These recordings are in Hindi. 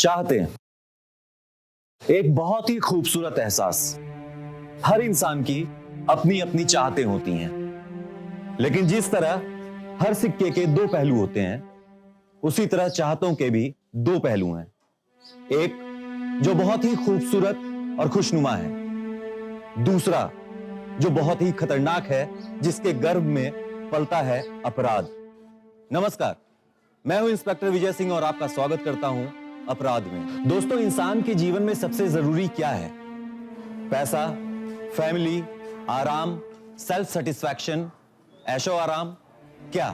चाहते हैं एक बहुत ही खूबसूरत एहसास। हर इंसान की अपनी अपनी चाहते होती हैं, लेकिन जिस तरह हर सिक्के के दो पहलू होते हैं, उसी तरह चाहतों के भी दो पहलू हैं। एक जो बहुत ही खूबसूरत और खुशनुमा है, दूसरा जो बहुत ही खतरनाक है, जिसके गर्भ में पलता है अपराध। नमस्कार, मैं हूं इंस्पेक्टर विजय सिंह और आपका स्वागत करता हूं अपराध में। दोस्तों, इंसान के जीवन में सबसे जरूरी क्या है? पैसा, फैमिली, आराम, सेल्फ सेटिस्फैक्शन, ऐशो आराम? क्या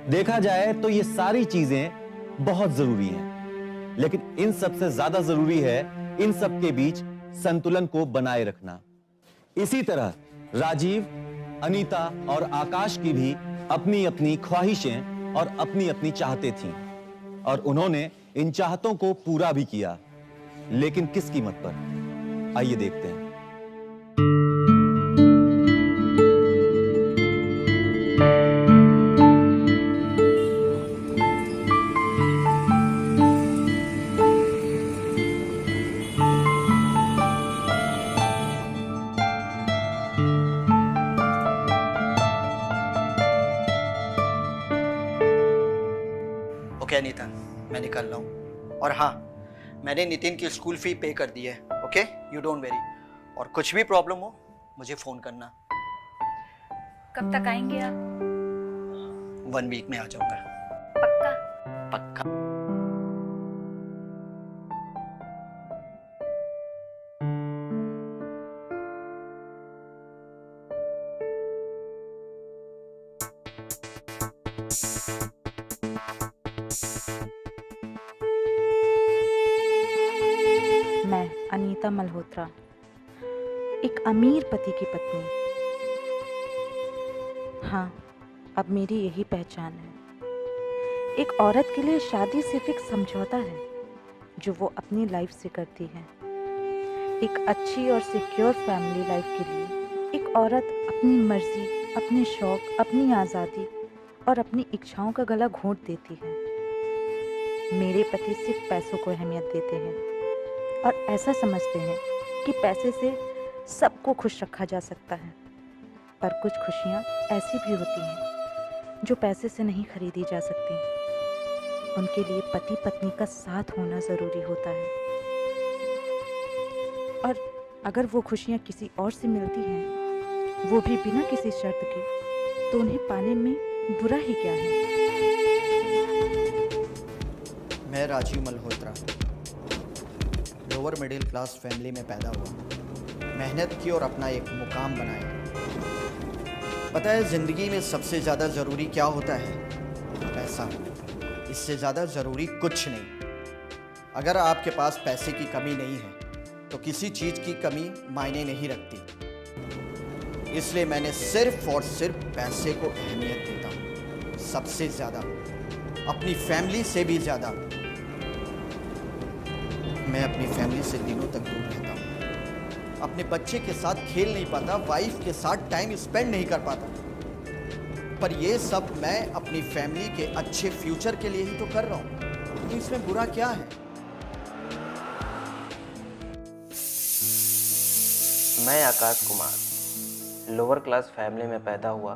देखा जाए तो ये सारी चीजें बहुत जरूरी हैं, लेकिन इन सबसे ज्यादा जरूरी है इन सब के बीच संतुलन को बनाए रखना। इसी तरह राजीव, अनीता और आकाश की भी अपनी अपनी ख्वाहिशें और अपनी अपनी चाहते थीं, और उन्होंने इन चाहतों को पूरा भी किया, लेकिन किस कीमत पर? आइए देखते हैं। ओके अनीता, मैं निकल रहा हूँ। और हाँ, मैंने नितिन की स्कूल फी पे कर दी है। Okay, you don't very. और कुछ भी प्रॉब्लम हो मुझे फ़ोन करना। कब तक आएंगे आप? 1 वीक में आ जाऊँगा। पक्का? पक्का। मैं अनीता मल्होत्रा, एक अमीर पति की पत्नी। हाँ, अब मेरी यही पहचान है। एक औरत के लिए शादी सिर्फ एक समझौता है जो वो अपनी लाइफ से करती है। एक अच्छी और सिक्योर फैमिली लाइफ के लिए एक औरत अपनी मर्जी, अपने शौक, अपनी आज़ादी और अपनी इच्छाओं का गला घोंट देती है। मेरे पति सिर्फ पैसों को अहमियत देते हैं और ऐसा समझते हैं कि पैसे से सबको खुश रखा जा सकता है। पर कुछ खुशियाँ ऐसी भी होती हैं जो पैसे से नहीं खरीदी जा सकती। उनके लिए पति पत्नी का साथ होना ज़रूरी होता है, और अगर वो खुशियाँ किसी और से मिलती हैं, वो भी बिना किसी शर्त के, तो उन्हें पाने में बुरा ही क्या है। मैं Rajiv Malhotra lower middle class family में पैदा हुआ, मेहनत की और अपना एक मुकाम बनाया। पता है ज़िंदगी में सबसे ज़्यादा ज़रूरी क्या होता है? पैसा। इससे ज़्यादा ज़रूरी कुछ नहीं। अगर आपके पास पैसे की कमी नहीं है तो किसी चीज़ की कमी मायने नहीं रखती। इसलिए मैंने सिर्फ और सिर्फ पैसे को अहमियत देता हूँ, सबसे ज़्यादा, अपनी फैमिली से भी ज़्यादा। मैं अपनी फैमिली से दिनों तक दूर रहता हूँ, अपने बच्चे के साथ खेल नहीं पाता, वाइफ के साथ टाइम स्पेंड नहीं कर पाता। पर ये सब मैं अपनी फैमिली के अच्छे फ्यूचर के लिए ही तो कर रहा हूँ। तो इसमें बुरा क्या है? मैं Akash Kumar lower class family में पैदा हुआ,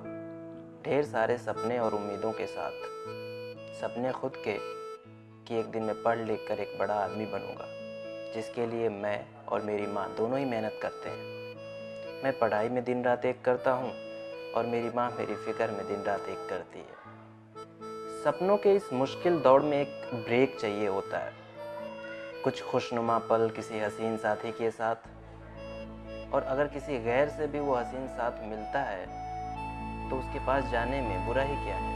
ढेर सारे सपने और उम्मीदों के साथ। सपने खुद के कि एक दिन मैं पढ़ लिख कर एक बड़ा आदमी बनूंगा, जिसके लिए मैं और मेरी माँ दोनों ही मेहनत करते हैं। मैं पढ़ाई में दिन रात एक करता हूँ और मेरी माँ मेरी फिक्र में दिन रात एक करती है। सपनों के इस मुश्किल दौड़ में एक ब्रेक चाहिए होता है, कुछ खुशनुमा पल किसी हसीन साथी के साथ, और अगर किसी गैर से भी वो हसीन साथ मिलता है तो उसके पास जाने में बुरा ही क्या है।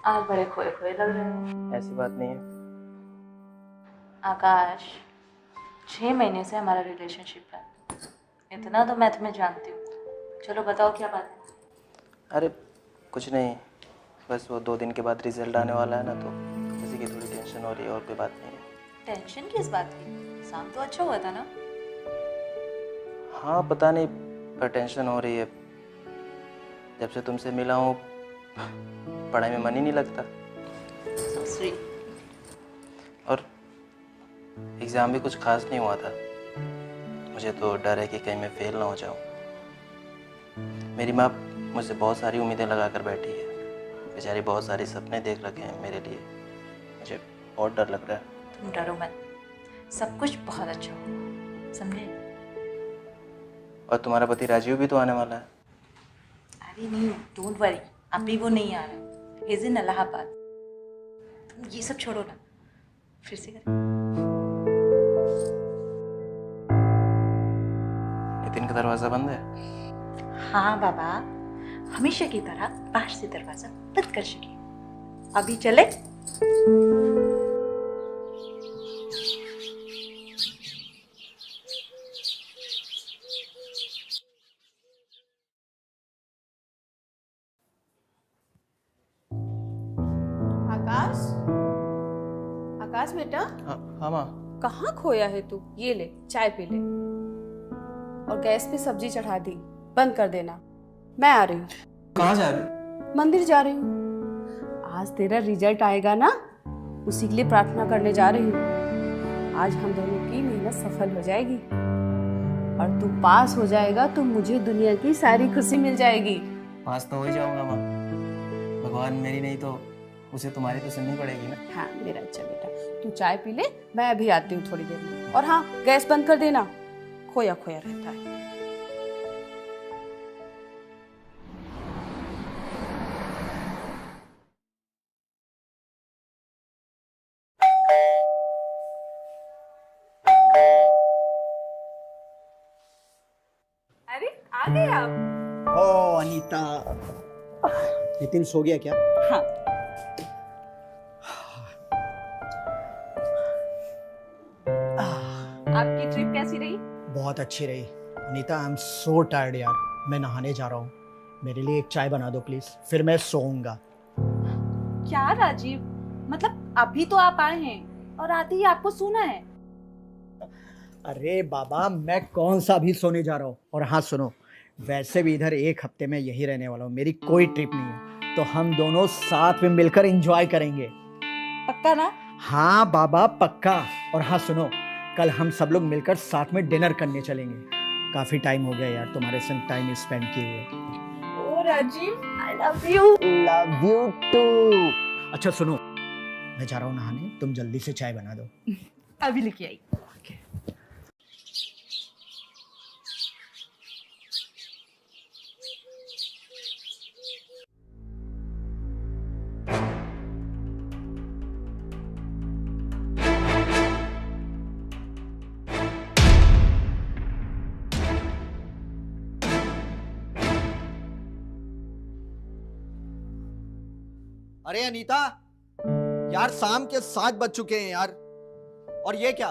आप बड़े खोए खोए लग रहे हो। ऐसी बात नहीं है। आकाश, 6 महीने से हमारा रिलेशनशिप है, इतना तो मैं तुम्हें जानती हूँ। चलो बताओ क्या बात है। अरे कुछ नहीं, बस वो 2 दिन के बाद रिजल्ट आने वाला है ना, तो उसी की थोड़ी टेंशन हो रही है, और कोई बात नहीं है। टेंशन किस बात की? एग्जाम तो अच्छा हुआ था ना? हाँ पता नहीं, पर टेंशन हो रही है। जब से तुमसे मिला हूँ पढ़ाई में मन ही नहीं लगता, So sweet. और एग्ज़ाम भी कुछ खास नहीं हुआ था। मुझे तो डर है कि कहीं मैं फेल ना हो जाऊँ। मेरी माँ मुझसे बहुत सारी उम्मीदें लगा कर बैठी है, बेचारी बहुत सारे सपने देख रखे हैं मेरे लिए। मुझे बहुत डर लग रहा है। तुम डरो मत, सब कुछ बहुत अच्छा होगा, समझे? और तुम्हारा पति राजीव भी तो आने वाला है। अरे नहीं, डोंट वरी, अभी वो नहीं आ रहा, इज इन इलाहाबाद। तुम ये सब छोड़ो ना, फिर से कर। नितिन का दरवाज़ा बंद है। हाँ बाबा, हमेशा की तरह बाहर से दरवाजा बंद कर सके। अभी चले? आकाश, आकाश बेटा, हाँ माँ। कहाँ खोया है तू? ये ले, चाय पी ले और गैस पे सब्जी चढ़ा दी, बंद कर देना। मैं आ रही हूँ। कहाँ जा रहे? मंदिर जा रही हूँ। आज तेरा रिजल्ट आएगा ना, उसी के लिए प्रार्थना करने जा रही हूँ। आज हम दोनों की मेहनत सफल हो जाएगी और तू पास हो जाएगा तो मुझे दुनिया की सारी खुशी मिल जाएगी। पास तो हो ही जाऊंगा माँ। भगवान मेरी नहीं तो उसे तुम्हारी तो सुननी पड़ेगी ना। हाँ मेरा अच्छा बेटा, तू चाय पी ले, मैं अभी आती हूँ थोड़ी देर में। और हाँ, गैस बंद कर देना, खोया खोया रहता है। अरे आ गए आप? ओ अनीता, नितिन सो गया क्या? हाँ। आपकी ट्रिप कैसी रही? बहुत अच्छी रही Anita. I am so tired यार। मैं नहाने जा रहा हूँ, मेरे लिए एक चाय बना दो प्लीज, फिर मैं सोऊंगा। क्या राजीव, मतलब अभी तो आप आए हैं और आते ही आपको सोना है? अरे बाबा, मैं कौन सा भी सोने जा रहा हूँ। और हाँ सुनो, वैसे भी इधर 1 हफ्ते में यही रहने वाला हूँ, मेरी कोई ट्रिप नहीं है, तो हम दोनों साथ में मिलकर एंजॉय करेंगे। पक्का ना? हाँ बाबा पक्का। और हाँ सुनो, कल हम सब लोग मिलकर साथ में डिनर करने चलेंगे। काफी टाइम हो गया यार तुम्हारे संग टाइम स्पेंड किए हुए। Oh Rajiv, I love you. Love you too. अच्छा सुनो, मैं जा रहा हूँ नहाने, तुम जल्दी से चाय बना दो। अभी लेके आई। अरे अनीता यार, शाम के 7 बज चुके हैं यार। और ये क्या,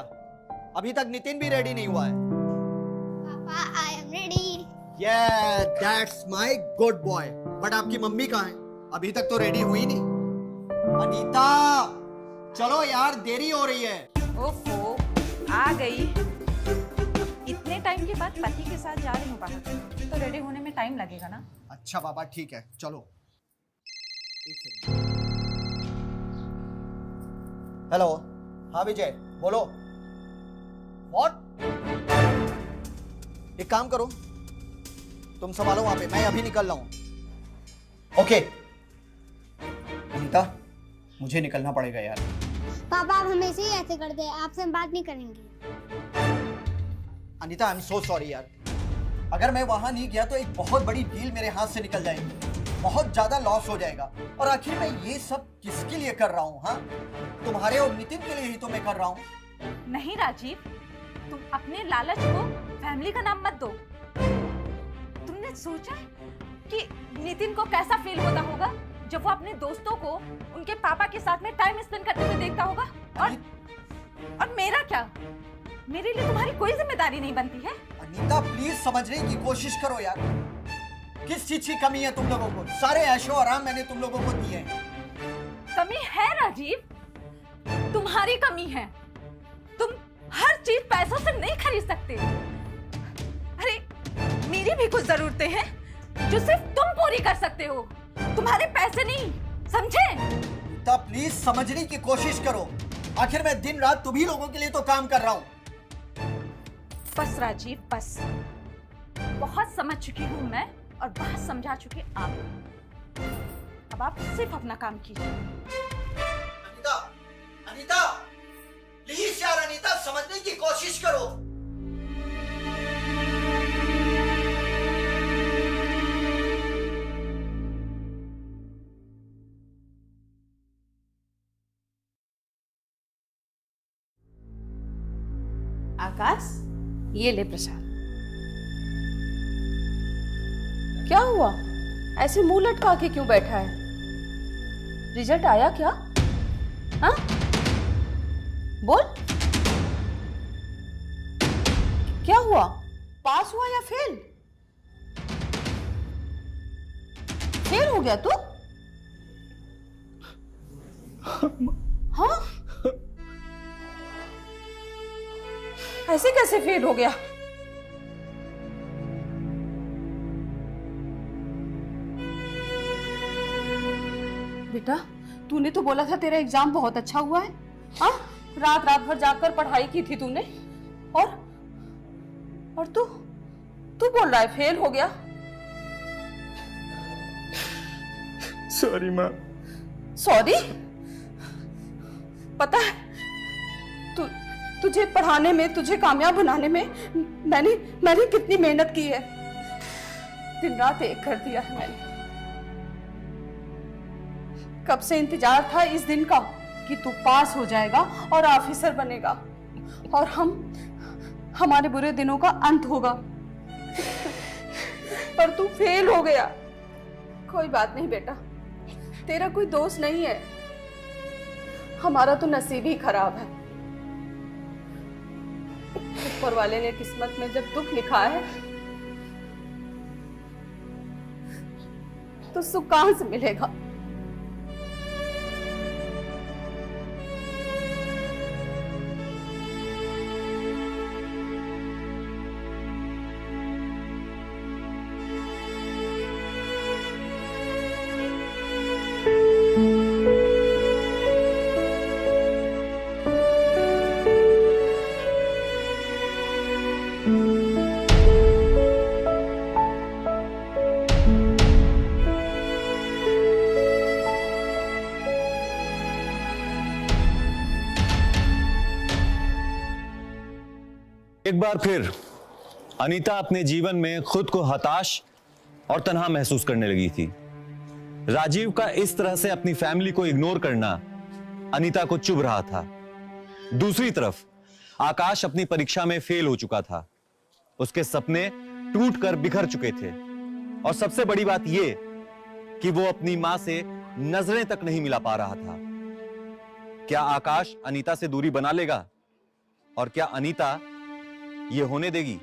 अभी तक नितिन भी रेडी नहीं हुआ है। पापा I am ready. Yeah, that's my good boy. But आपकी मम्मी कहाँ है? अभी तक तो रेडी हुई नहीं। अनीता चलो यार, देरी हो रही है। ओफो, आ गई। इतने टाइम के बाद पति के साथ जा रही हूँ बाहर, तो रेडी होने में टाइम लगेगा ना? अच्छा बाबा ठीक है, चलो। एक सेकंड। हेलो, हाँ विजय बोलो। व्हाट? एक काम करो, तुम संभालो वहां पे, मैं अभी निकल रहा हूं। ओके अनीता, मुझे निकलना पड़ेगा यार। पापा आप हमेशा ही ऐसे करते हैं, आपसे हम बात नहीं करेंगे। Anita I am so sorry यार। अगर मैं वहां नहीं गया तो एक बहुत बड़ी डील मेरे हाथ से निकल जाएगी, बहुत ज्यादा लॉस हो जाएगा। और आखिर मैं ये सब किसके लिए कर रहा हूँ? हाँ, तुम्हारे और नितिन के लिए ही तो मैं कर रहा हूँ। नहीं राजीव, तुम अपने लालच को फैमिली का नाम मत दो। तुमने सोचा है कि नितिन को कैसा फील होता होगा जब वो अपने दोस्तों को उनके पापा के साथ में टाइम स्पेंड करते हुए देखता होगा। और मेरा क्या? मेरे लिए तुम्हारी कोई जिम्मेदारी नहीं बनती है? अनीता प्लीज समझने की कोशिश करो यार। किस चीज की कमी है तुम लोगों को? सारे ऐशो आराम मैंने तुम लोगों को दिए हैं। कमी है राजीव, तुम्हारी कमी है। तुम हर चीज पैसों से नहीं खरीद सकते। अरे मेरी भी कुछ जरूरतें हैं जो सिर्फ तुम पूरी कर सकते हो, तुम्हारे पैसे नहीं, समझे? अनीता प्लीज समझने की कोशिश करो। आखिर मैं दिन रात तुम्ही लोगों के लिए तो काम कर रहा हूँ। बस राजीव बस, बहुत समझ चुकी हूँ मैं और बहुत समझा चुके आप। अब आप सिर्फ अपना काम कीजिए। अनीता, अनीता प्लीज यार, अनीता समझने की कोशिश करो। आकाश, ये ले प्रसाद। क्या हुआ? ऐसे मुंह लटका के क्यों बैठा है? रिजल्ट आया क्या? हाँ? बोल, क्या हुआ? पास हुआ या फेल? फेल हो गया तू? हाँ? ऐसे कैसे फेल हो गया? बेटा, तूने तो बोला था तेरा एग्जाम बहुत अच्छा हुआ है। हाँ, रात रात भर जाकर पढ़ाई की थी तूने, और तू बोल रहा है फेल हो गया। सॉरी माँ। सॉरी? पता है तुझे पढ़ाने में, तुझे कामयाब बनाने में मैंने कितनी मेहनत की है। दिन रात एक कर दिया है मैंने। कब से इंतजार था इस दिन का कि तू पास हो जाएगा और ऑफिसर बनेगा और हमारे बुरे दिनों का अंत होगा। पर तू फेल हो गया। कोई बात नहीं बेटा, तेरा कोई दोष नहीं है, हमारा तो नसीब ही खराब है। ऊपर वाले ने किस्मत में जब दुख लिखा है तो सुख कहां से मिलेगा? एक बार फिर अनीता अपने जीवन में खुद को हताश और तन्हा महसूस करने लगी थी। राजीव का इस तरह से अपनी फैमिली को इग्नोर करना अनीता को चुभ रहा था। दूसरी तरफ आकाश अपनी परीक्षा में फेल हो चुका था। उसके सपने टूटकर बिखर चुके थे और सबसे बड़ी बात यह कि वो अपनी मां से नजरें तक नहीं मिला पा रहा था। क्या आकाश अनीता से दूरी बना लेगा और क्या अनीता ये होने देगी?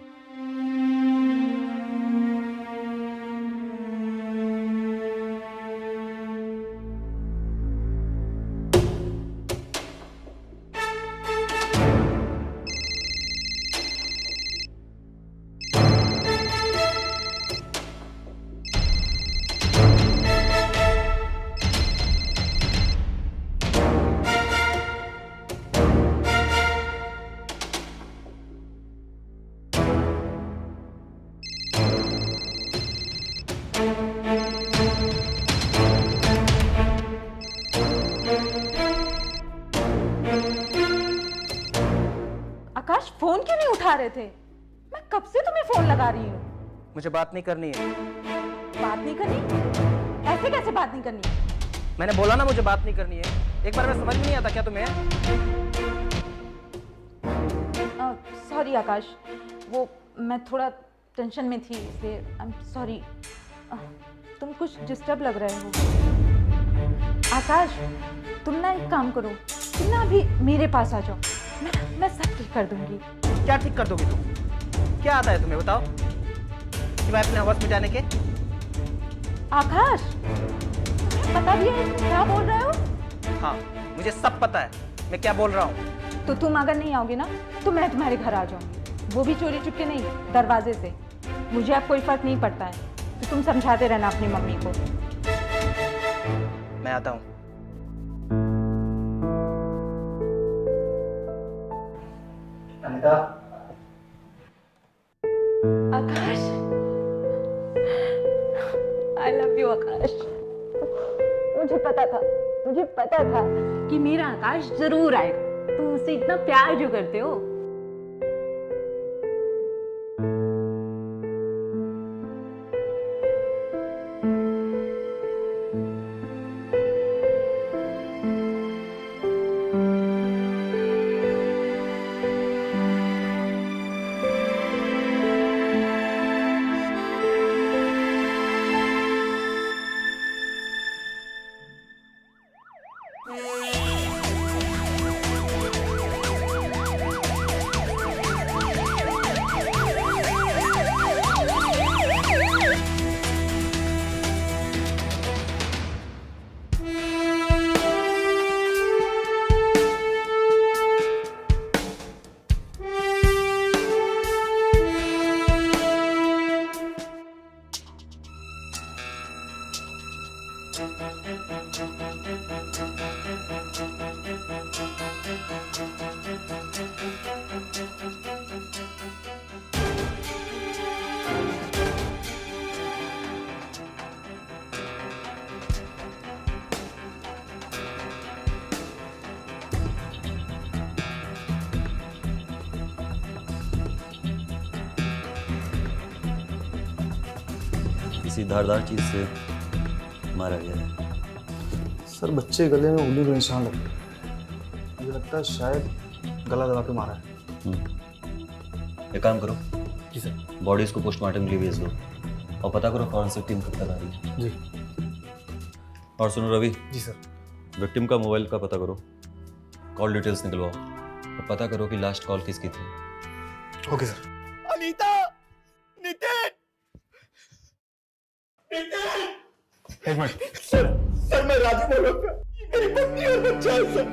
आकाश, फोन क्यों नहीं उठा रहे थे? मैं कब से तुम्हें फोन लगा रही हूँ। मुझे बात नहीं करनी है। बात नहीं करनी? ऐसे कैसे बात नहीं करनी? मैंने बोला ना मुझे बात नहीं करनी है। एक बार मैं समझ में नहीं आता क्या तुम्हें? सॉरी आकाश, वो मैं थोड़ा टेंशन में थी इसलिए। I am sorry. तुम कुछ डिस्टर्ब लग रहे हो। आकाश, तुम ना एक काम करो, तुम ना अभी मेरे पास आ जाओ, मैं सब ठीक कर दूंगी। क्या ठीक कर दोगी तुम? क्या आता है तुम्हें बताओ, कि मैं अपने हवस मिटाने के? आकाश, तुम्हें पता भी है तुम क्या बोल रहे हो? हाँ, मुझे सब पता है मैं क्या बोल रहा हूँ। तो तुम अगर नहीं आओगे ना तो मैं तुम्हारे घर आ जाऊंगी, वो भी चोरी चुपके नहीं, दरवाजे से। मुझे अब कोई फर्क नहीं पड़ता है, तो तुम समझाते रहना अपनी मम्मी को। मैं आता हूँ। अनिता, आकाश, आई लव यू आकाश। मुझे पता था कि मेरा आकाश जरूर आएगा। तुम मुझसे इतना प्यार जो करते हो। किसी धारदार चीज से मारा गया है। सर बच्चे गले में उंगली के निशान लगते हैं, मुझे लगता है शायद गला दबा के मारा है। एक काम करो, जी सर। बॉडीज को पोस्टमार्टम के लिए भेज दो और पता करो फॉरेंसिक टीम कब तक आ रही है। जी और सुनो रवि, जी सर। विक्टिम का मोबाइल का पता करो, कॉल डिटेल्स निकलवाओ और पता करो कि लास्ट कॉल किसकी थी। Okay sir. अनीता, नितिन, एक मिनट। सर मैं राजू बोल रहा हूँ। मेरी पत्नी और बच्चा है सर।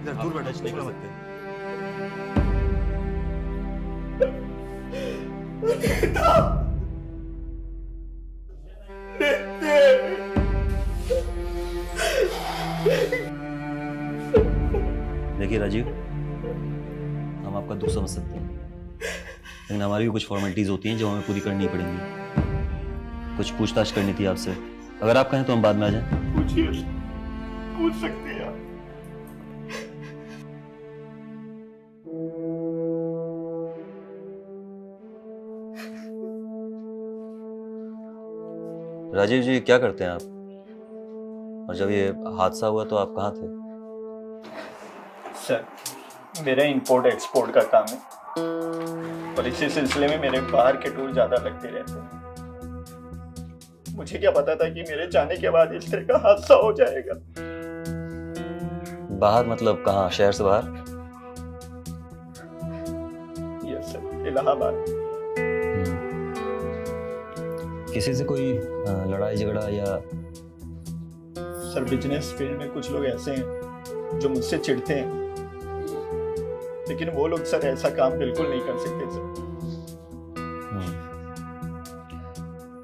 इधर दूर बैठो, निकलो मत। अनीता, देखिए राजीव, हम आपका दुख समझ सकते हैं, लेकिन हमारी भी कुछ फॉर्मेलिटीज होती हैं जो हमें पूरी करनी पड़ेंगी। कुछ पूछताछ करनी थी आपसे, अगर आप कहें तो हम बाद में आ जाएं। पूछिए, पूछ सकते हैं आप। राजीव जी, क्या करते हैं आप? और जब ये हादसा हुआ तो आप कहाँ थे? सर, मेरा इंपोर्ट एक्सपोर्ट का काम है और इसी सिलसिले में मेरे बाहर के टूर ज्यादा लगते रहते हैं। मुझे क्या पता था कि मेरे जाने के बाद इस तरह का हादसा हो जाएगा। बाहर मतलब कहाँ, शहर से बाहर? Yes sir, Allahabad. किसी से कोई लड़ाई झगड़ा या? सर, बिजनेस फील्ड में कुछ लोग ऐसे हैं जो मुझसे चिढ़ते हैं, लेकिन वो लोग सर ऐसा काम बिल्कुल नहीं कर सकते सर।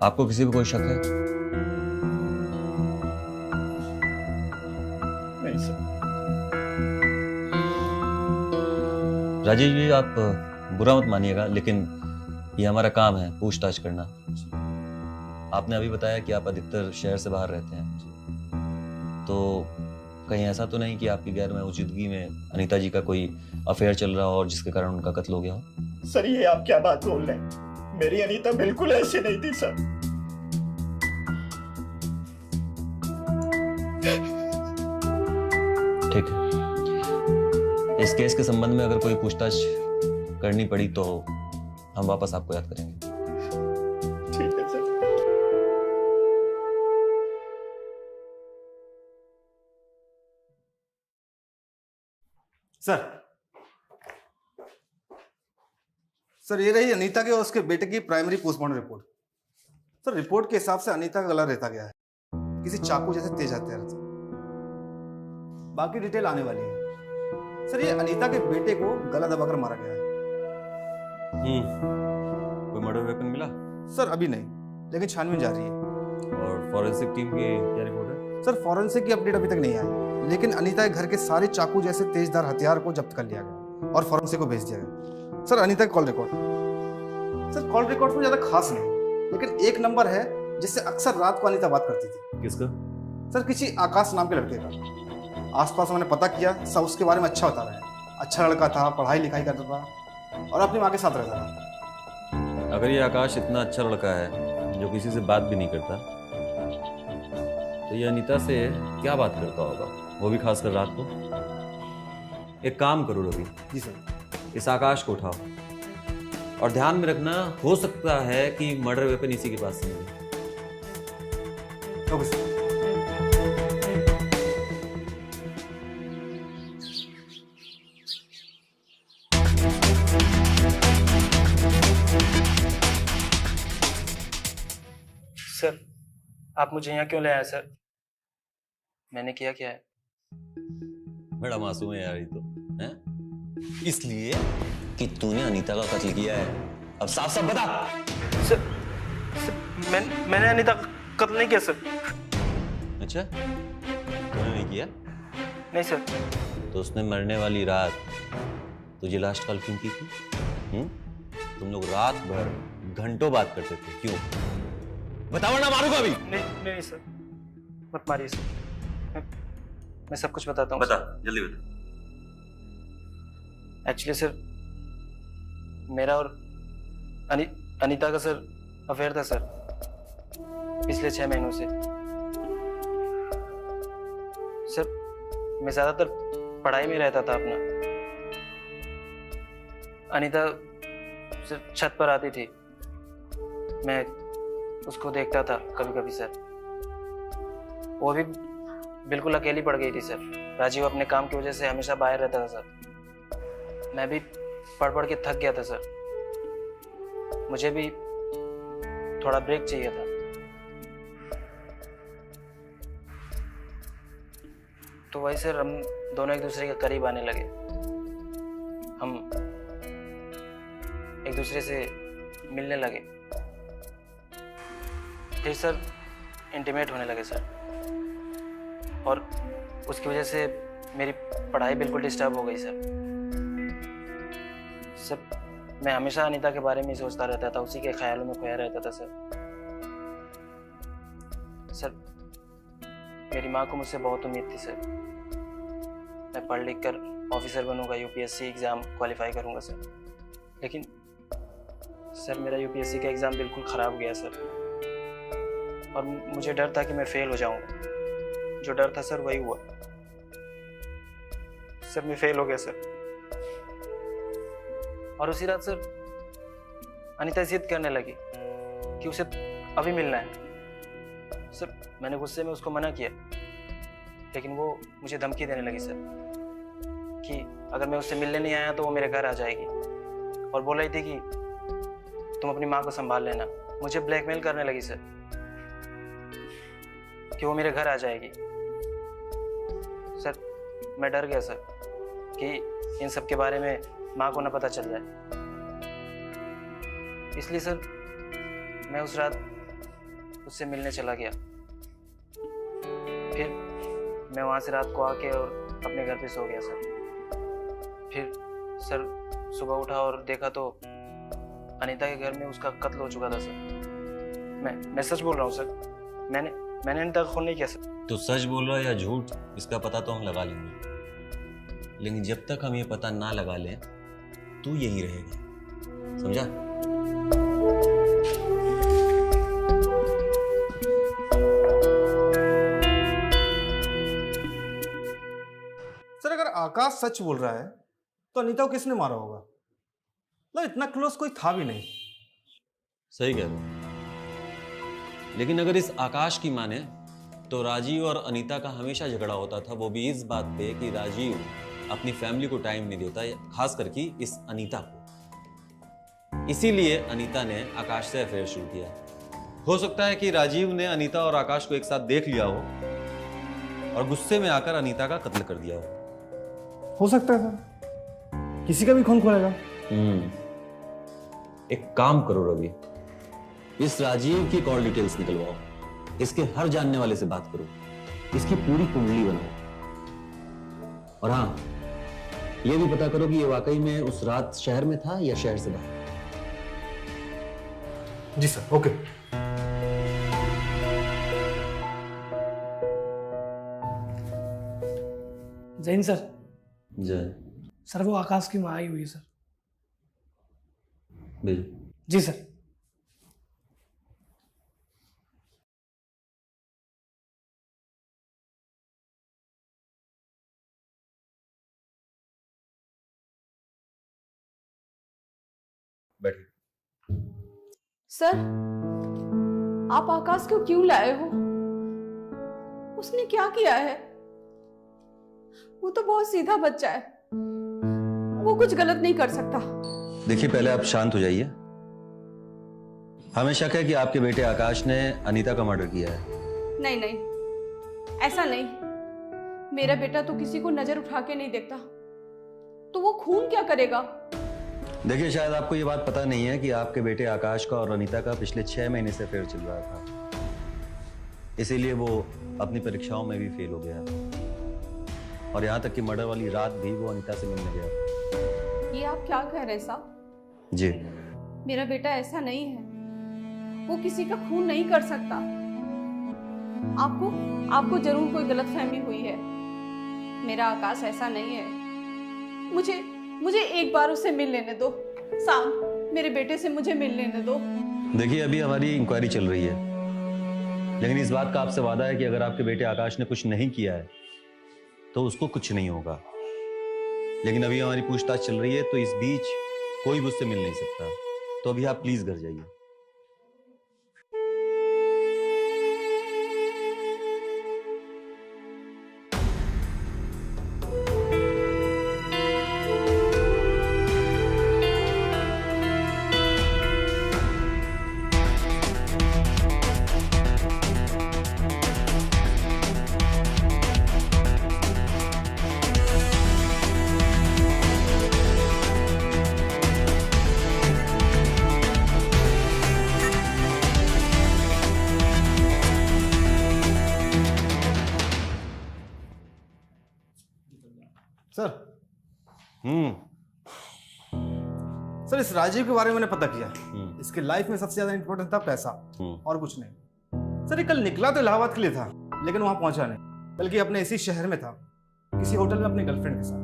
आपको किसी पे कोई शक है? नहीं सर। राजीव जी, आप बुरा मत मानिएगा, लेकिन ये हमारा काम है पूछताछ करना। आपने अभी बताया कि आप अधिकतर शहर से बाहर रहते हैं, तो कहीं ऐसा तो नहीं कि आपकी गैर मौजूदगी में अनीता जी का कोई अफेयर चल रहा हो और जिसके कारण उनका कत्ल हो गया हो? सर, ये आप क्या बात बोल रहे हैं? मेरी अनीता बिल्कुल ऐसी नहीं थी सर। ठीक है, इस केस के संबंध में अगर कोई पूछताछ करनी पड़ी तो हम वापस आपको याद करेंगे। ठीक है सर। सर ये रही अनीता के और उसके बेटे की primary postmortem report. Sir report के हिसाब से अनीता का गला रेता गया है, किसी चाकू जैसे तेज हथियार से। बाकी डिटेल आने वाली है। सर ये अनीता के बेटे को गला दबाकर मारा गया है। कोई मर्डर वेपन मिला? सर अभी नहीं, लेकिन छानबीन जारी है। और फॉरेंसिक टीम की क्या रिपोर्ट है? सर फॉरेंसिक की अपडेट अभी तक नहीं आई, लेकिन अनीता के घर के सारे चाकू जैसे तेजधार हथियार को जब्त कर लिया गया और फॉरेंसिक को भेज दिया गया। सर अनीता का call record, sir call record में ज्यादा खास नहीं, लेकिन एक नंबर है जिससे अक्सर रात को अनीता बात करती थी। किसका? सर किसी आकाश नाम के लड़के का। आसपास मैंने पता किया, सब उसके बारे में अच्छा बता रहे हैं। अच्छा लड़का था, पढ़ाई लिखाई करता था और अपनी माँ के साथ रहता था। अगर ये आकाश इतना अच्छा लड़का है जो किसी से बात भी नहीं करता, तो ये अनीता से क्या बात करता होगा, वो भी खासकर रात को? एक काम करो रवि, जी सर। इस आकाश को उठाओ और ध्यान में रखना, हो सकता है कि मर्डर वेपन इसी के पास से मिले। Okay sir. सर आप मुझे यहाँ क्यों ले आए सर? मैंने किया क्या है? बड़ा मासूम है यार ये तो, हैं? इसलिए कि तूने अनीता का कत्ल किया है। अब साफ साफ बता। सर मैंने अनीता का कत्ल नहीं किया सर। अच्छा, तूने नहीं किया? नहीं सर। तो उसने मरने वाली रात तुझे लास्ट कॉल क्यों की थी? तुम लोग रात भर घंटों बात करते थे, क्यों? बताओ ना, मारूंगा अभी। नहीं सर, मत मारिए सर। मैं सब कुछ बताता हूँ। बता, जल्दी बता। एक्चुअली सर मेरा और अनीता का सर अफेयर था सर, पिछले 6 महीनों से। सर मैं ज्यादातर पढ़ाई में रहता था अपना। अनीता सर छत पर आती थी, मैं उसको देखता था कभी कभी सर। वो भी बिल्कुल अकेली पड़ गई थी सर। राजीव अपने काम की वजह से हमेशा बाहर रहता था सर। मैं भी पढ़ पढ़ के थक गया था सर। मुझे भी थोड़ा ब्रेक चाहिए था। तो वही सर हम दोनों एक दूसरे के करीब आने लगे। हम एक दूसरे से मिलने लगे, फिर सर इंटीमेट होने लगे सर। और उसकी वजह से मेरी पढ़ाई बिल्कुल डिस्टर्ब हो गई सर। मैं हमेशा अनीता के बारे में ही सोचता रहता था, उसी के ख्यालों में खोया रहता था सर। मेरी माँ को मुझसे बहुत उम्मीद थी सर। मैं पढ़ लिख कर ऑफिसर बनूंगा, यूपीएससी एग्ज़ाम क्वालिफाई करूंगा सर। लेकिन सर मेरा यूपीएससी का एग्ज़ाम बिल्कुल ख़राब गया सर, और मुझे डर था कि मैं फेल हो जाऊंगा। जो डर था सर वही हुआ सर। मैं फेल हो गया सर। और उसी रात सर अनीता जिद करने लगी कि उसे अभी मिलना है सर। मैंने गुस्से में उसको मना किया, लेकिन वो मुझे धमकी देने लगी सर कि अगर मैं उससे मिलने नहीं आया तो वो मेरे घर आ जाएगी, और बोल रही थी कि तुम अपनी माँ को संभाल लेना। मुझे ब्लैकमेल करने लगी सर कि वो मेरे घर आ जाएगी। सर मैं डर गया सर कि इन सब के बारे में माँ को ना पता चल जाए, इसलिए सर मैं उस रात उससे मिलने चला गया। फिर मैं वहाँ से रात को आके और अपने घर पे सो गया सर। फिर सर सुबह उठा और देखा तो अनीता के घर में उसका कत्ल हो चुका था सर। मैं सच बोल रहा हूँ सर। मैंने अनीता का खून नहीं किया सर। तो सच बोल रहा है या झूठ, इसका पता तो हम लगा लेंगे, लेकिन जब तक हम ये पता ना लगा लें तू यही रहेगा, समझा? सर अगर आकाश सच बोल रहा है तो अनीता को किसने मारा होगा? मतलब इतना क्लोज कोई था भी नहीं। सही कह रहे हो, लेकिन अगर इस आकाश की माने तो राजीव और अनीता का हमेशा झगड़ा होता था, वो भी इस बात पे कि राजीव अपनी फैमिली को टाइम नहीं देता, खास करके इस अनीता को। इसीलिए अनीता ने आकाश से अफेयर शुरू किया। हो सकता है कि राजीव ने अनीता और आकाश को एक साथ देख लिया हो और गुस्से में आकर अनीता का कत्ल कर दिया हो सकता है सर, किसी का भी खून खोलेगा। एक काम करो रवि, इस राजीव की कॉल डिटेल्स निकलवाओ, इसके हर जानने वाले से बात करो, इसकी पूरी कुंडली बनाओ, और हाँ, ये भी पता करो कि ये वाकई में उस रात शहर में था या शहर से बाहर। जी सर, ओके। जैन सर, जय। सर वो आकाश की माँ आई हुई है सर। भेजो। जी सर। बैठिए। सर, आप आकाश को क्यों लाए हो? उसने क्या किया है? वो तो बहुत सीधा बच्चा है, वो कुछ गलत नहीं कर सकता। देखिए, पहले आप शांत हो जाइए। हमें शक है कि आपके बेटे आकाश ने अनीता का मर्डर किया है। नहीं नहीं, ऐसा नहीं। मेरा बेटा तो किसी को नजर उठा के नहीं देखता, तो वो खून क्या करेगा? देखिए, शायद आपको ये बात पता नहीं है कि आपके बेटे आकाश का और अनीता का पिछले 6 महीने से अफेयर चल रहा था, इसीलिए वो अपनी परीक्षाओं में भी फेल हो गया, और यहाँ तक कि मर्डर वाली रात भी वो अनीता से मिलने गया। ये आप क्या कह रहे हैं साहब? जी। मेरा बेटा ऐसा नहीं है, वो किसी का खून नहीं कर सकता। आपको जरूर कोई गलतफहमी हुई है। मेरा आकाश ऐसा नहीं है। मुझे एक बार उससे मिल लेने दो। शाम, मेरे बेटे से मुझे मिल लेने दो। देखिए, अभी हमारी इंक्वायरी चल रही है, लेकिन इस बात का आपसे वादा है कि अगर आपके बेटे आकाश ने कुछ नहीं किया है तो उसको कुछ नहीं होगा। लेकिन अभी हमारी पूछताछ चल रही है, तो इस बीच कोई भी उससे मिल नहीं सकता। तो अभी आप प्लीज घर जाइए। सर, हम्म। सर इस राजीव के बारे में मैंने पता किया। इसके लाइफ में सबसे ज्यादा इंपॉर्टेंट था पैसा, और कुछ नहीं। सर ये कल निकला तो इलाहाबाद के लिए था, लेकिन वहां पहुंचा नहीं, बल्कि अपने इसी शहर में था, किसी होटल में अपनी गर्लफ्रेंड के साथ।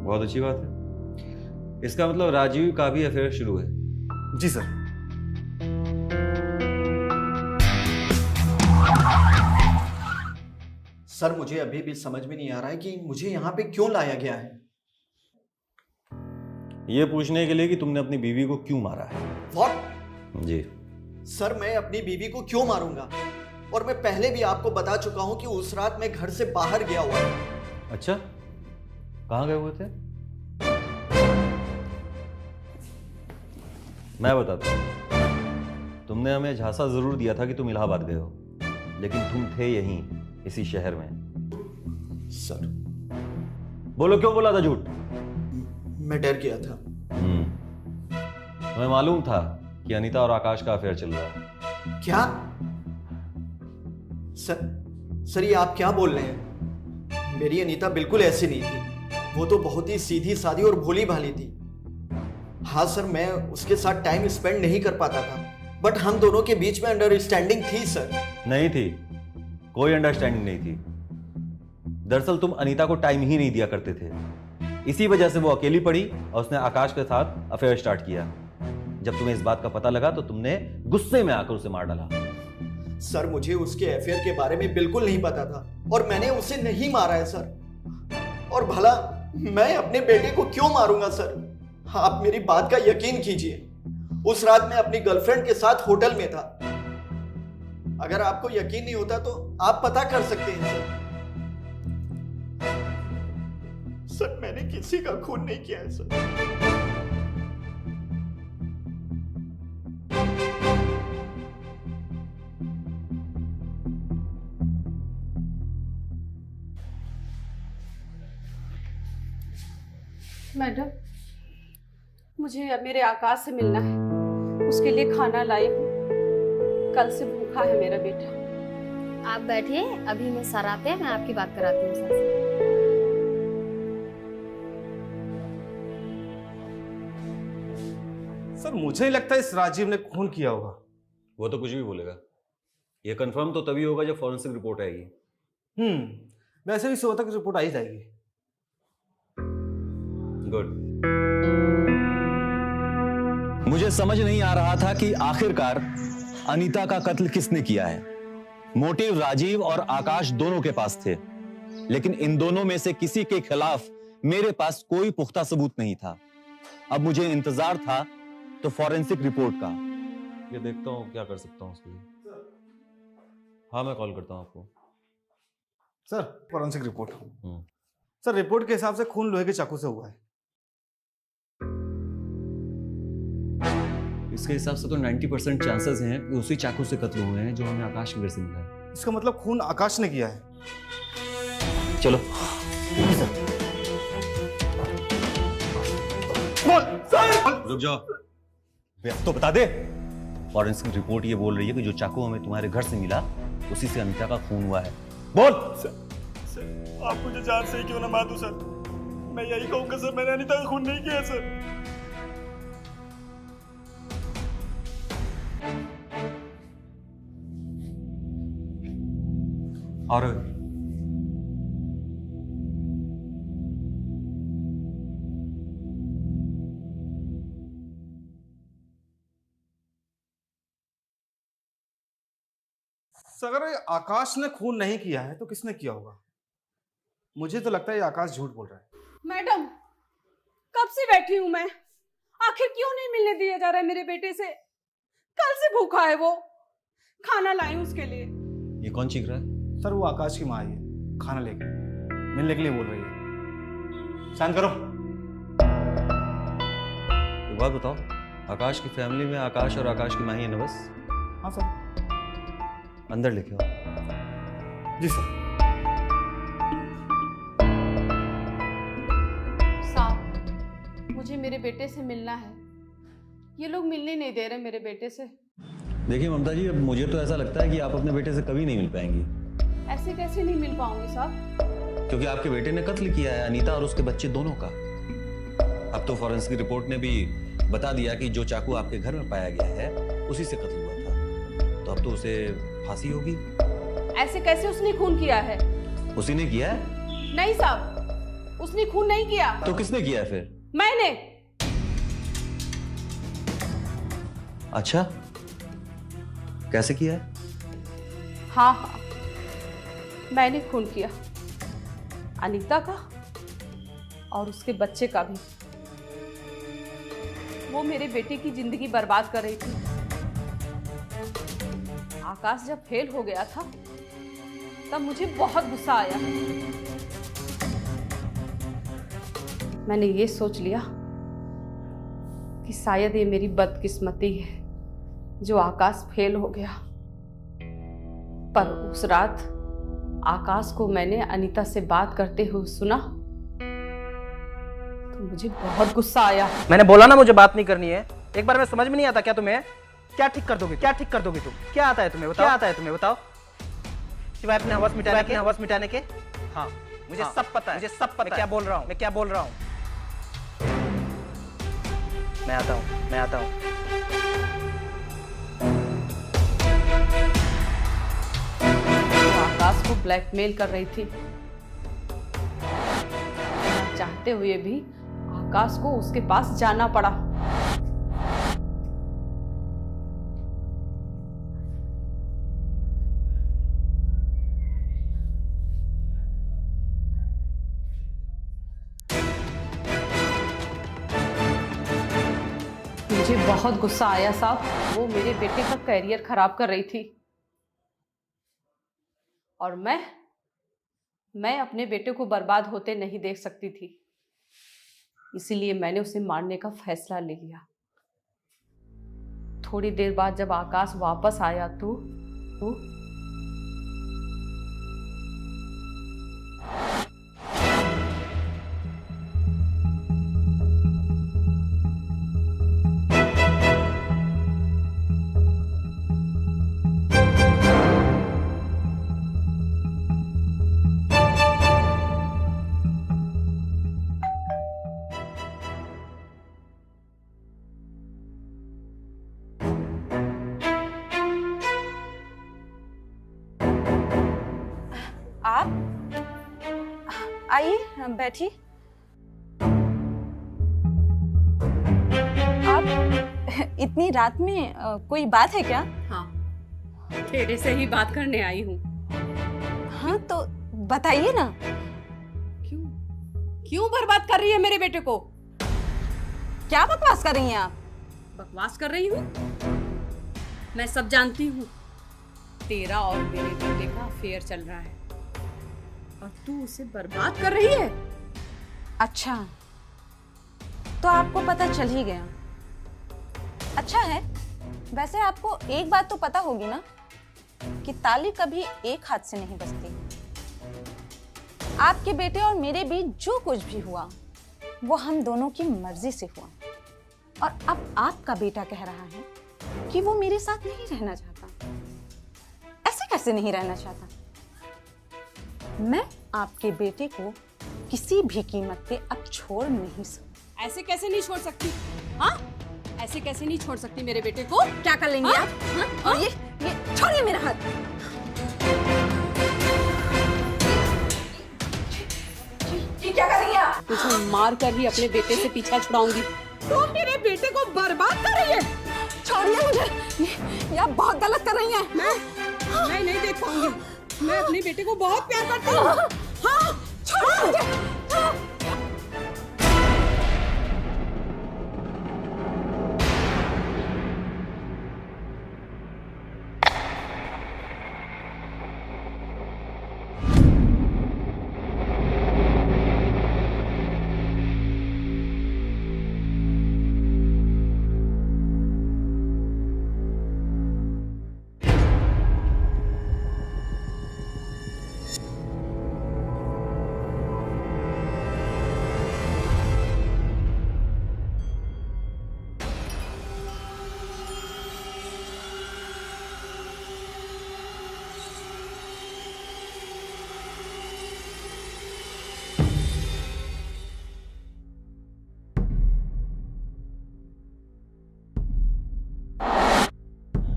बहुत अच्छी बात है। इसका मतलब राजीव का भी अफेयर शुरू है। जी सर। सर मुझे अभी भी समझ में नहीं आ रहा है कि मुझे यहाँ पे क्यों लाया गया है। ये पूछने के लिए कि तुमने अपनी बीवी को क्यों मारा है। What? जी। सर मैं अपनी बीवी को क्यों मारूंगा? और मैं पहले भी आपको बता चुका हूं कि उस रात मैं घर से बाहर गया हुआ था। अच्छा, कहाँ गए हुए थे? मैं बताता हूँ। तुमने हमें झांसा जरूर दिया था कि तुम इलाहाबाद गए हो, लेकिन तुम थे यहीं, इसी शहर में। सर बोलो, क्यों बोला था झूठ? मैं डर गया था। तुम्हें मालूम था कि अनीता और आकाश का अफेयर चल रहा है। क्या? सर ये आप क्या बोल रहे हैं? मेरी अनीता बिल्कुल ऐसी नहीं थी, वो तो बहुत ही सीधी सादी और भोली भाली थी। हाँ सर, मैं उसके साथ टाइम स्पेंड नहीं कर पाता था, बट हम दोनों के बीच में अंडरस्टैंडिंग थी सर। नहीं थी, कोई अंडरस्टैंडिंग नहीं थी। दरअसल तुम अनीता को टाइम ही नहीं दिया करते थे, इसी वजह से वो अकेली पड़ी और उसने आकाश के साथ अफेयर स्टार्ट किया। जब तुम्हें इस बात का पता लगा तो तुमने गुस्से में आकर उसे मार डाला। सर मुझे उसके अफेयर के बारे में बिल्कुल नहीं पता था, और मैंने उसे नहीं मारा है सर। और भला मैं अपने बेटे को क्यों मारूंगा सर? आप मेरी बात का यकीन कीजिए, उस रात मैं अपनी गर्लफ्रेंड के साथ होटल में था। अगर आपको यकीन नहीं होता तो आप पता कर सकते हैं सर। सर मैंने किसी का खून नहीं किया है सर। मैडम, मुझे अब मेरे आकाश से मिलना है, उसके लिए खाना लाई हूँ। कल से भूखा है मेरा बेटा। आप बैठिए, अभी मैं सर आते हैं, मैं आपकी बात कराती हूँ सर से। सर मुझे नहीं लगता इस राजीव ने खून किया होगा। वो तो कुछ भी बोलेगा। ये कंफर्म तो तभी होगा जब फॉरेंसिक रिपोर्ट आएगी। वैसे भी 100 तक रिपोर्ट आ ही जाएगी। गुड। मुझे समझ नहीं आ रहा था कि आखिरकार अनीता का कत्ल किसने किया है। मोटिव राजीव और आकाश दोनों के पास थे, लेकिन इन दोनों में से किसी के खिलाफ मेरे पास कोई पुख्ता सबूत नहीं था। अब मुझे इंतजार था तो फॉरेंसिक रिपोर्ट का। ये देखता हूं क्या कर सकता हूं उसके लिए। हाँ, मैं कॉल करता हूं आपको। Sir forensic report. Sir report के हिसाब से खून लोहे के चाकू से हुआ है। इसके हिसाब से तो 90% चांसेस हैं कि उसी चाकू से कत्ल हुए हैं जो हमें आकाश के घर से मिला है। इसका मतलब खून आकाश ने किया है। चलो। रुक जाओ, अब तो बता दे। फॉरेंसिक रिपोर्ट ये बोल रही है कि जो चाकू हमें तुम्हारे घर से मिला उसी से अनीता का खून हुआ है। बोल। सर आप मुझे जान से ही क्यों ना मार दो सर, मैं यही कहूंगा सर, मैंने अनीता का खून नहीं किया सर। और अगर ये आकाश ने खून नहीं किया है तो किसने किया होगा? मुझे तो लगता है ये आकाश झूठ बोल रहा है। मैडम, कब से बैठी हूँ मैं, आखिर क्यों नहीं मिलने दिया जा रहा है मेरे बेटे से? कल से भूखा है वो, खाना लाई हूँ उसके लिए। ये कौन चीख रहा है? सर वो आकाश की माँ आई है, खाना लेके मिलने के लिए बोल रही है। शांत करो। एक बात बताओ, आकाश की फैमिली में आकाश और आकाश की माँ ही है ना बस? हाँ सर। अंदर लेके आओ। जी सर। साहब, मुझे मेरे बेटे से मिलना है, ये लोग मिलने नहीं दे रहे मेरे बेटे से। देखिए ममता जी, अब मुझे तो ऐसा लगता है कि आप अपने बेटे से कभी नहीं मिल पाएंगी। ऐसे कैसे नहीं मिल पाऊंगी साहब? क्योंकि आपके बेटे ने कत्ल किया है अनीता और उसके बच्चे दोनों का। अब तो फॉरेंसिक रिपोर्ट ने भी बता दिया कि जो चाकू आपके घर में पाया गया है उसी से कत्ल हुआ था, तो अब तो उसे फांसी होगी। ऐसे कैसे उसने खून किया है? उसी ने किया है? नहीं साहब, उसने खून नहीं किया। तो किसने किया है फिर? मैंने। अच्छा, कैसे किया है? हाँ हाँ, मैंने खून किया, अनीता का और उसके बच्चे का भी। वो मेरे बेटे की जिंदगी बर्बाद कर रही थी। आकाश जब फेल हो गया था तब मुझे बहुत गुस्सा आया। मैंने ये सोच लिया कि शायद ये मेरी बदकिस्मती है जो आकाश फेल हो गया। पर उस रात आकाश को मैंने अनीता से बात करते हुए सुना तो मुझे बहुत गुस्सा आया। मैंने बोला ना मुझे बात नहीं करनी है। एक बार में समझ में नहीं आता क्या तुम्हें? क्या ठीक कर दोगे? क्या ठीक कर दोगे तुम? क्या आता है तुम्हें बताओ? क्या आता है तुम्हें बताओ? सिवाय अपने हवस मिटाने के। हाँ मुझे सब पता है, मुझे सब पता है। मैं क्या बोल रहा हूँ, मैं क्या बोल रहा हूँ। मैं आता हूँ, मैं आता हूँ। आकाश को ब्लैकमेल कर रही थी, चाहते हुए भी आकाश को उसके पास जाना पड़ा। मुझे बहुत गुस्सा आया साहब। वो मेरे बेटे का करियर खराब कर रही थी और मैं अपने बेटे को बर्बाद होते नहीं देख सकती थी। इसीलिए मैंने उसे मारने का फैसला ले लिया। थोड़ी देर बाद जब आकाश वापस आया तो आप आइए, बैठिए। आप इतनी रात में कोई बात है क्या? हाँ, तेरे से ही बात करने आई हूँ। हाँ तो बताइए ना। क्यों क्यों बर्बाद कर रही है मेरे बेटे को? क्या बकवास कर रही हैं आप? बकवास कर रही हूँ? मैं सब जानती हूँ। तेरा और मेरे बेटे का अफेयर चल रहा है और तू उसे बर्बाद कर रही है। अच्छा, तो आपको पता चल ही गया। अच्छा है, वैसे आपको एक बात तो पता होगी ना कि ताली कभी एक हाथ से नहीं बजती। आपके बेटे और मेरे बीच जो कुछ भी हुआ वो हम दोनों की मर्जी से हुआ, और अब आपका बेटा कह रहा है कि वो मेरे साथ नहीं रहना चाहता। ऐसे कैसे नहीं रहना चाहता? मैं आपके बेटे को किसी भी कीमत पे अब छोड़ नहीं सकती। ऐसे कैसे नहीं छोड़ सकती? हाँ, ऐसे कैसे नहीं छोड़ सकती मेरे बेटे को? क्या कर लेंगे हाँ? आप? हाँ? और ये छोड़िए मेरा हाथ। ये क्या कर रही हैं आप? तुझे मार कर ही अपने बेटे से पीछा छुड़ाऊंगी। तो मेरे बेटे को बर्बाद कर रही है। छोड़िए मुझे, ये आप बहुत गलत कर रही हैं। मैं नहीं देख पाऊंगी। मैं अपने बेटे को बहुत प्यार करती हूँ। हाँ, छोड़िए मुझे।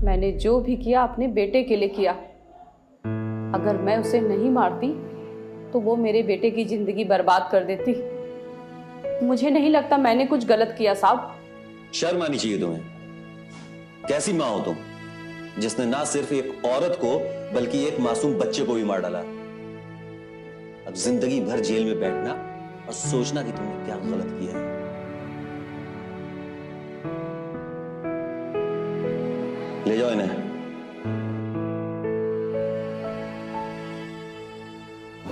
मैंने जो भी किया अपने बेटे के लिए किया। अगर मैं उसे नहीं मारती तो वो मेरे बेटे की जिंदगी बर्बाद कर देती। मुझे नहीं लगता मैंने कुछ गलत किया साहब। शर्म आनी चाहिए तुम्हें। कैसी मां हो तुम, जिसने ना सिर्फ एक औरत को बल्कि एक मासूम बच्चे को भी मार डाला। अब जिंदगी भर जेल में बैठना और सोचना कि तुमने क्या गलत किया है। ले जाओ इन्हें।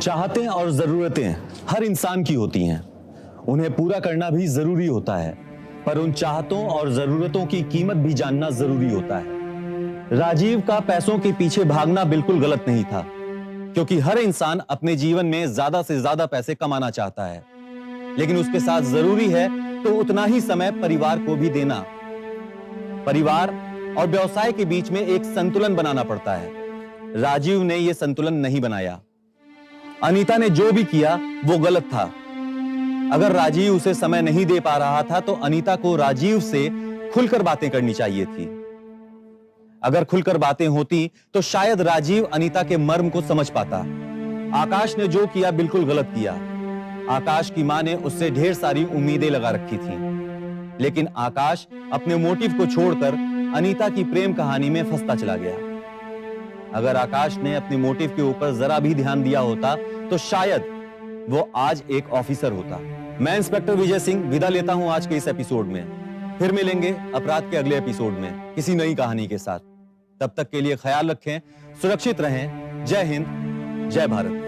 चाहतें और जरूरतें हर इंसान की होती हैं, उन्हें पूरा करना भी जरूरी होता है, पर उन चाहतों और जरूरतों की कीमत भी जानना जरूरी होता है। राजीव का पैसों के पीछे भागना बिल्कुल गलत नहीं था, क्योंकि हर इंसान अपने जीवन में ज्यादा से ज्यादा पैसे कमाना चाहता है, लेकिन उसके साथ जरूरी है तो उतना ही समय परिवार को भी देना। परिवार और व्यवसाय के बीच में एक संतुलन बनाना पड़ता है। राजीव ने यह संतुलन नहीं बनाया। अनीता ने जो भी किया वो गलत था। अगर राजीव उसे समय नहीं दे पा रहा था तो अनीता को राजीव से खुलकर बातें करनी चाहिए थी। अगर खुलकर बातें होती तो शायद राजीव अनीता के मर्म को समझ पाता। आकाश ने जो किया बिल्कुल गलत किया। आकाश की मां ने उससे ढेर सारी उम्मीदें लगा रखी थी, लेकिन आकाश अपने मोटिव को छोड़कर अनीता की प्रेम कहानी में फंसता चला गया। अगर आकाश ने अपने मोटिव के ऊपर जरा भी ध्यान दिया होता तो शायद वो आज एक ऑफिसर होता। मैं इंस्पेक्टर विजय सिंह विदा लेता हूं आज के इस एपिसोड में। फिर मिलेंगे अपराध के अगले एपिसोड में किसी नई कहानी के साथ। तब तक के लिए ख्याल रखें, सुरक्षित रहें। जय हिंद, जय भारत।